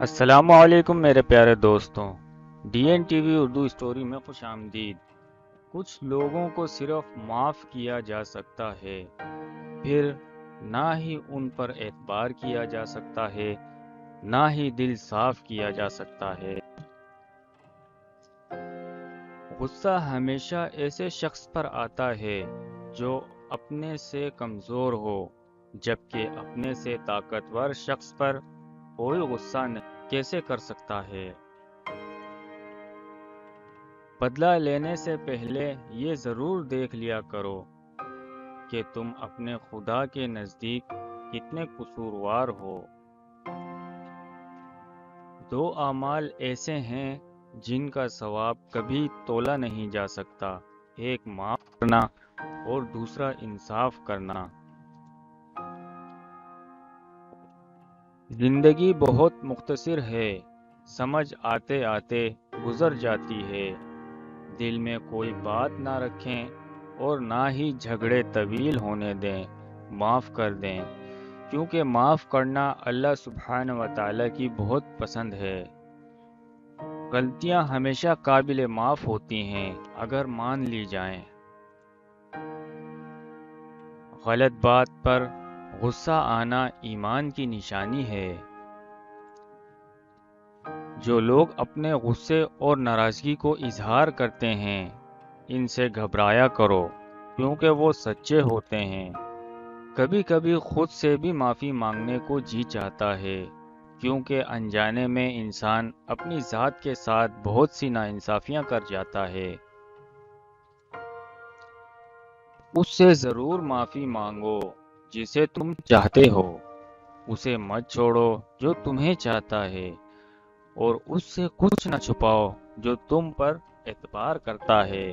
السلام علیکم میرے پیارے دوستوں، D N T V Urdu story میں خوش آمدید۔ کچھ لوگوں کو صرف معاف کیا جا سکتا ہے، پھر نہ ہی ان پر اعتبار کیا جا سکتا ہے، نہ ہی دل صاف کیا جا سکتا ہے۔ غصہ ہمیشہ ایسے شخص پر آتا ہے جو اپنے سے کمزور ہو، جبکہ اپنے سے طاقتور شخص پر کوئی غصہ کیسے کر سکتا ہے؟ بدلہ لینے سے پہلے یہ ضرور دیکھ لیا کرو کہ تم اپنے خدا کے نزدیک کتنے قصوروار ہو۔ دو اعمال ایسے ہیں جن کا ثواب کبھی تولا نہیں جا سکتا، ایک معاف کرنا اور دوسرا انصاف کرنا۔ زندگی بہت مختصر ہے، سمجھ آتے آتے گزر جاتی ہے۔ دل میں کوئی بات نہ رکھیں اور نہ ہی جھگڑے طویل ہونے دیں، معاف کر دیں، کیونکہ معاف کرنا اللہ سبحانہ و تعالیٰ کی بہت پسند ہے۔ غلطیاں ہمیشہ قابل معاف ہوتی ہیں اگر مان لی جائیں۔ غلط بات پر غصہ آنا ایمان کی نشانی ہے۔ جو لوگ اپنے غصے اور ناراضگی کو اظہار کرتے ہیں، ان سے گھبرایا کرو، کیونکہ وہ سچے ہوتے ہیں۔ کبھی کبھی خود سے بھی معافی مانگنے کو جی چاہتا ہے، کیونکہ انجانے میں انسان اپنی ذات کے ساتھ بہت سی ناانصافیاں کر جاتا ہے۔ اس سے ضرور معافی مانگو جسے تم چاہتے ہو، اسے مت چھوڑو جو تمہیں چاہتا ہے، اور اس سے کچھ نہ چھپاؤ جو تم پر اعتبار کرتا ہے۔